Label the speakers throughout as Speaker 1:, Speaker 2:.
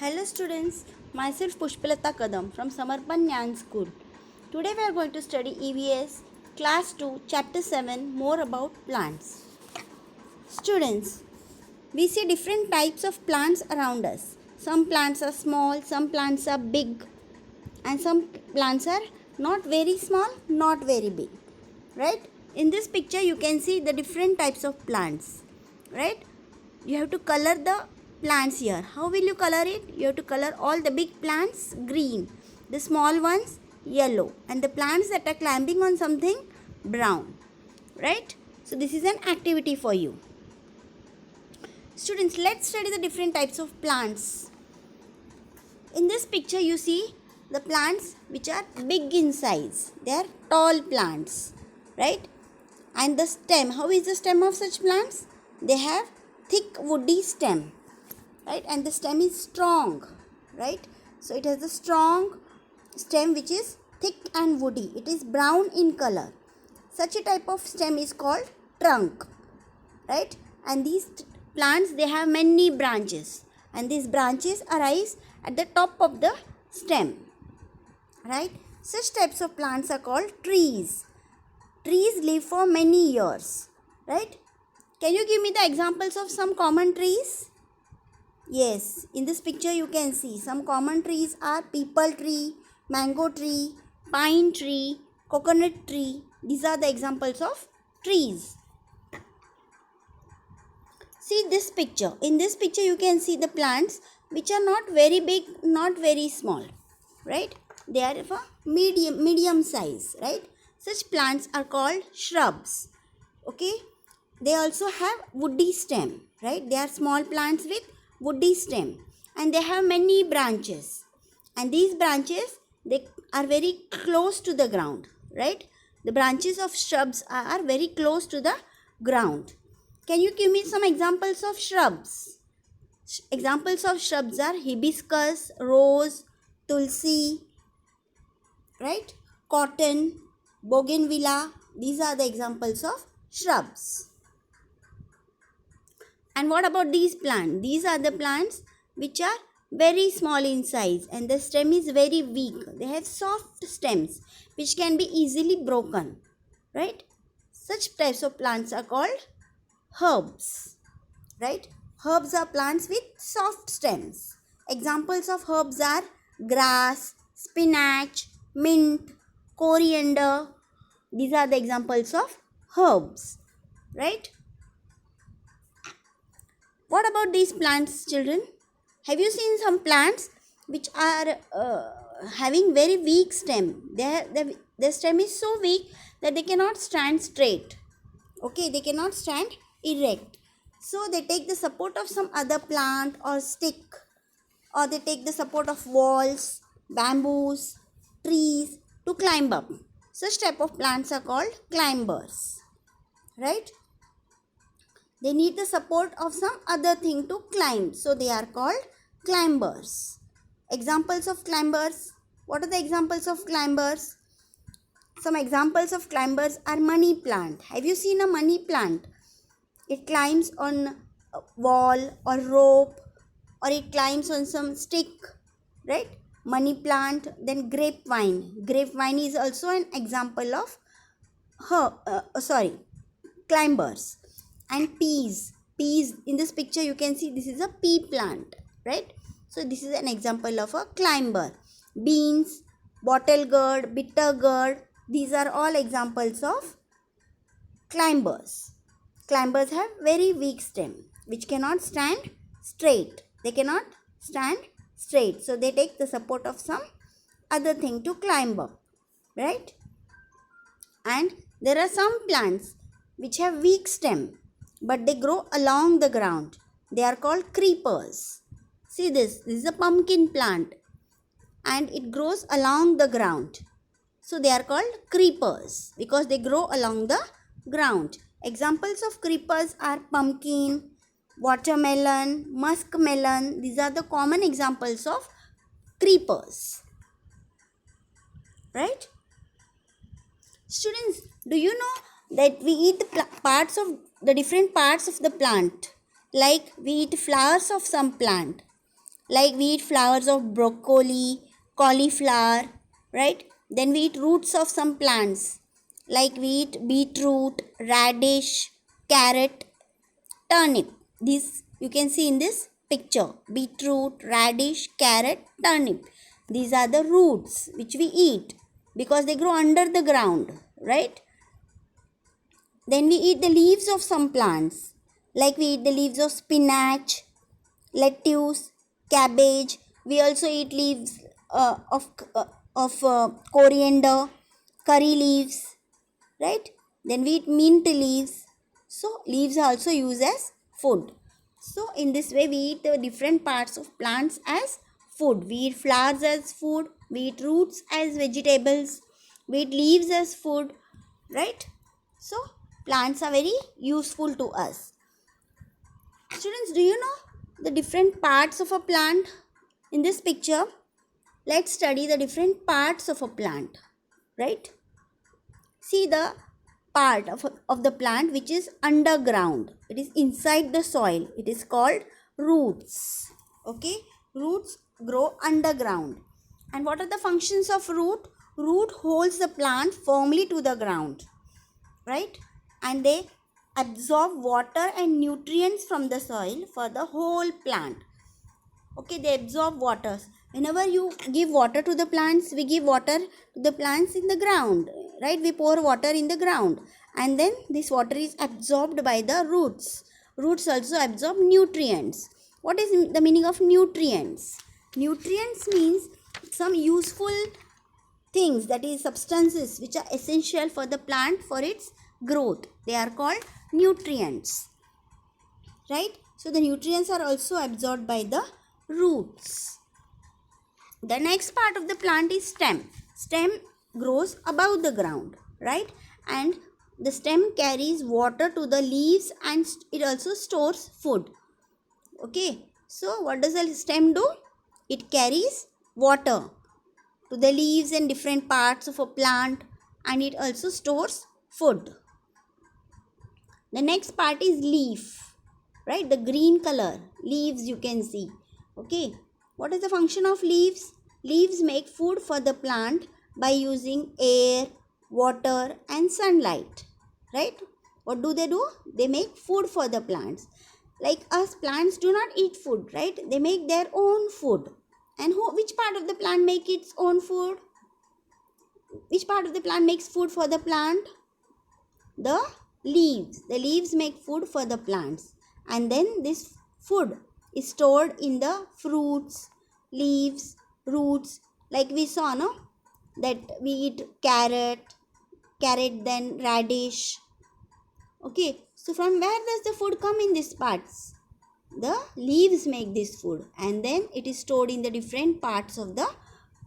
Speaker 1: Hello students, myself Pushpalata Kadam from Samarpan Nyan School. Today we are going to study EVS Class 2 Chapter 7 more about plants. Students, we see different types of plants around us. Some plants are small, some plants are big, and some plants are not very small, not very big. Right? In this picture you can see the different types of plants. Right? You have to color the plants here. How will you color it? You have to color all the big plants green, the small ones yellow, and the plants that are climbing on something brown. Right? So this is an activity for you. Students, let's study the different types of plants. In this picture you see the plants which are big in size. They are tall plants. Right? And the stem, how is the stem of such plants? They have thick woody stem, right? And the stem is strong, right? So it has a strong stem which is thick and woody. It is brown in color. Such a type of stem is called trunk, right? And these plants, they have many branches, and these branches arise at the top of the stem, right? Such types of plants are called trees. Trees live for many years, right? Can you give me the examples of some common trees? Yes, in this picture you can see some common trees are peepal tree, mango tree, pine tree, coconut tree. These are the examples of trees. See this picture. In this picture you can see the plants which are not very big, not very small, right? They are of a medium size, right? Such plants are called shrubs. Okay? They also have woody stem, right? They are small plants with woody stem, and they have many branches, and these branches, they are very close to the ground, right? The branches of shrubs are very close to the ground. Can you give me some examples of shrubs? Examples of shrubs are hibiscus, rose, tulsi, right? Cotton, bougainvillea. These are the examples of shrubs. And what about these plants? These are the plants which are very small in size, and the stem is very weak. They have soft stems which can be easily broken, right? Such types of plants are called herbs, right? Herbs are plants with soft stems. Examples of herbs are grass, spinach, mint, coriander. These are the examples of herbs, right? What about these plants, children? Have you seen some plants which are having very weak stem? Their stem is so weak that they cannot stand straight. Okay, they cannot stand erect. So they take the support of some other plant or stick, or they take the support of walls, bamboos, trees to climb up. Such type of plants are called climbers, right? They need the support of some other thing to climb. So they are called climbers. Examples of climbers. What are the examples of climbers? Some examples of climbers are money plant. Have you seen a money plant? It climbs on a wall or rope, or it climbs on some stick, right? Money plant. Then grapevine. Grapevine is also an example of climbers. And peas. In this picture you can see this is a pea plant, right? So this is an example of a climber. Beans, bottle gourd, bitter gourd, these are all examples of climbers. Climbers have very weak stem which cannot stand straight. They cannot stand straight, so they take the support of some other thing to climb up, right? And there are some plants which have weak stem, but they grow along the ground. They are called creepers. See this is a pumpkin plant, and it grows along the ground. So they are called creepers because they grow along the ground. Examples of creepers are pumpkin, watermelon, muskmelon. These are the common examples of creepers, right? Students, do you know that we eat the different parts of the plant? Like we eat flowers of some plant, like we eat flowers of broccoli, cauliflower, right? Then we eat roots of some plants, like we eat beetroot, radish, carrot, turnip. These you can see in this picture: beetroot, radish, carrot, turnip. These are the roots which we eat because they grow under the ground, right? Then we eat the leaves of some plants, like we eat the leaves of spinach, lettuce, cabbage. We also eat leaves of coriander, curry leaves, right? Then we eat mint leaves. So leaves are also used as food. So in this way we eat the different parts of plants as food. We eat flowers as food, we eat roots as vegetables, we eat leaves as food, right? So plants are very useful to us. Students, do you know the different parts of a plant? In this picture, let's study the different parts of a plant, right? See the part of the plant which is underground. It is inside the soil. It is called roots. Okay, roots grow underground. And what are the functions of root? Root holds the plant firmly to the ground, right? And they absorb water and nutrients from the soil for the whole plant. Okay, they absorb water. Whenever you give water to the plants, we give water to the plants in the ground, right? We pour water in the ground, and then this water is absorbed by the roots. Roots also absorb nutrients. What is the meaning of nutrients? Nutrients means some useful things, that is substances which are essential for the plant for its growth. They are called nutrients, right? So the nutrients are also absorbed by the roots. The next part of the plant is stem. Stem grows above the ground, right? And the stem carries water to the leaves and it also stores food. Okay, so what does the stem do? It carries water to the leaves and different parts of a plant, and it also stores food. The next part is leaf, right? The green color leaves you can see. Okay, what is the function of leaves? Leaves make food for the plant by using air, water and sunlight, right? What do? They make food for the plants. Like us, plants do not eat food, right? They make their own food. And which part of the plant make its own food? Which part of the plant makes food for the plant? The leaves. The leaves make food for the plants. And then this food is stored in the fruits, leaves, roots. Like we saw, no? That we eat carrot, then radish. Okay, so from where does the food come in these parts? The leaves make this food, and then it is stored in the different parts of the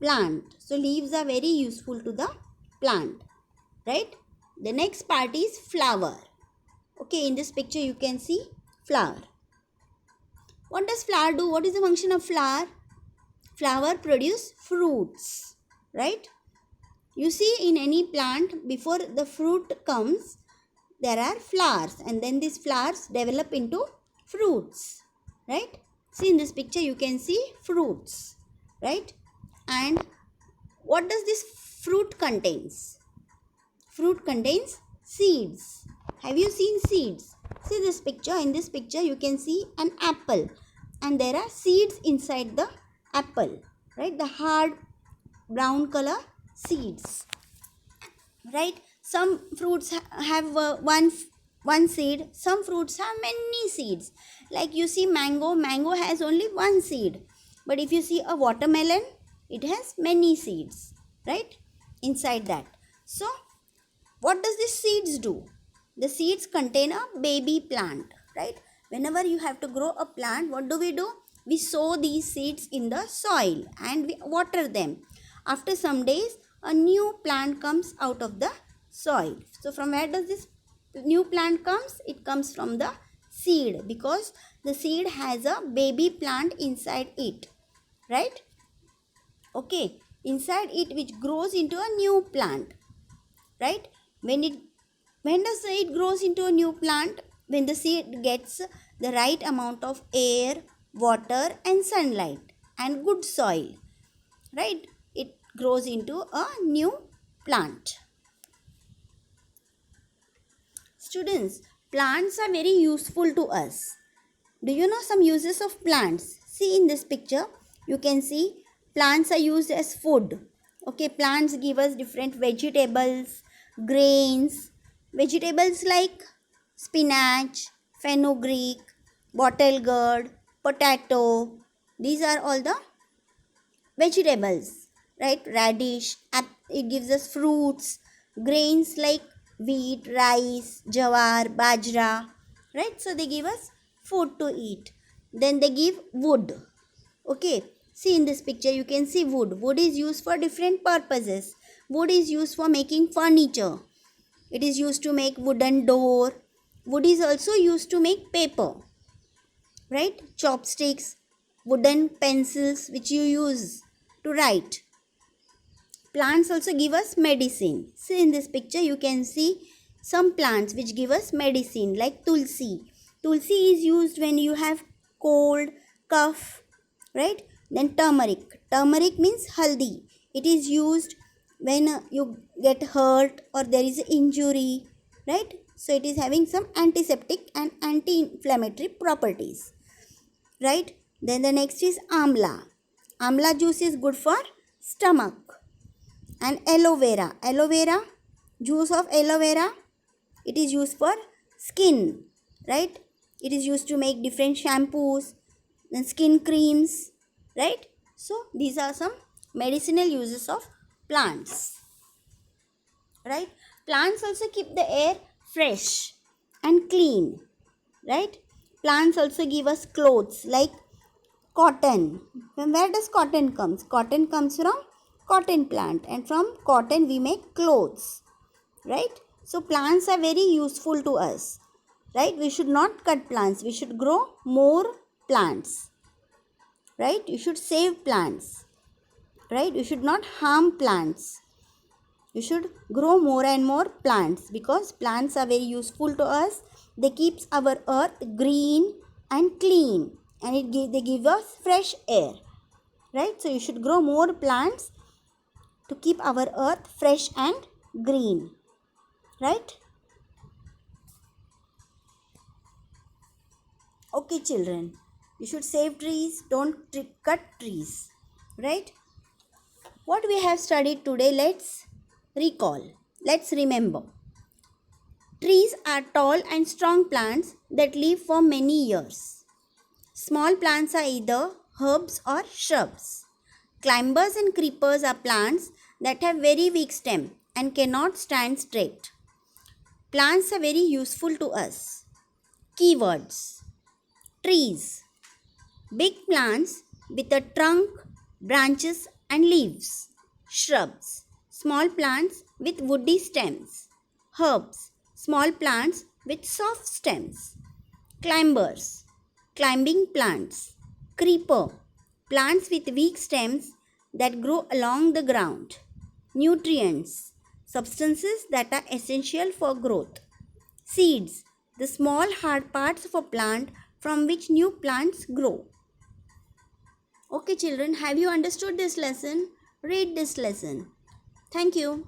Speaker 1: plant. So leaves are very useful to the plant, right? The next part is flower. Okay, in this picture you can see flower. What does flower do? What is the function of flower? Flower produce fruits, right? You see, in any plant, before the fruit comes, there are flowers, and then these flowers develop into fruits, right? See, in this picture you can see fruits, right? And what does this fruit contains? Fruit contains seeds. Have you seen seeds? See this picture. In this picture you can see an apple, and there are seeds inside the apple, right? The hard brown color seeds, right? Some fruits have one seed. Some fruits have many seeds. Like you see mango has only one seed. But if you see a watermelon, it has many seeds, right? Inside that. So what does these seeds do? The seeds contain a baby plant, right? Whenever you have to grow a plant, what do? We sow these seeds in the soil and we water them. After some days, a new plant comes out of the soil. So from where does this new plant comes? It comes from the seed, because the seed has a baby plant inside it, right? Okay, inside it, which grows into a new plant, right? When does it grows into a new plant? When the seed gets the right amount of air, water and sunlight. and good soil, right? It grows into a new plant. Students, plants are very useful to us. Do you know some uses of plants? See in this picture, you can see plants are used as food. Okay, plants give us different vegetables, grains, vegetables like spinach, fenugreek, bottle gourd, potato. These are all the vegetables, right? Radish, it gives us fruits, grains like wheat, rice, jawar, bajra, right? So they give us food to eat. Then they give wood. Okay, see in this picture you can see wood. Wood is used for different purposes. Wood is used for making furniture. It is used to make wooden door. Wood is also used to make paper, right? Chopsticks, wooden pencils which you use to write. Plants also give us medicine. See in this picture you can see some plants which give us medicine like tulsi. Tulsi is used when you have cold, cough, right? Then turmeric. Turmeric means haldi. It is used when you get hurt or there is an injury, right? So it is having some antiseptic and anti-inflammatory properties, right? Then the next is amla. Amla juice is good for stomach. And aloe vera. Aloe vera, juice of aloe vera, it is used for skin, right? It is used to make different shampoos, then skin creams, right? So these are some medicinal uses of plants, right? Plants also keep the air fresh and clean, right? Plants also give us clothes like cotton. From where does cotton comes? Cotton comes from cotton plant, and from cotton we make clothes, right? So plants are very useful to us, right? We should not cut plants. We should grow more plants, right? You should save plants, right? You should not harm plants. You should grow more and more plants because plants are very useful to us. They keep our earth green and clean, and they give us fresh air, right? So you should grow more plants to keep our earth fresh and green, right? Okay children, you should save trees, don't cut trees, right? What we have studied today, let's recall, let's remember. Trees are tall and strong plants that live for many years. Small plants are either herbs or shrubs. Climbers and creepers are plants that have very weak stem and cannot stand straight. Plants are very useful to us. Keywords: trees, big plants with a trunk, branches and leaves. Shrubs, small plants with woody stems. Herbs, small plants with soft stems. Climbers, climbing plants. Creeper, plants with weak stems that grow along the ground. Nutrients, substances that are essential for growth. Seeds, the small hard parts of a plant from which new plants grow. Okay children, have you understood this lesson? Read this lesson. Thank you.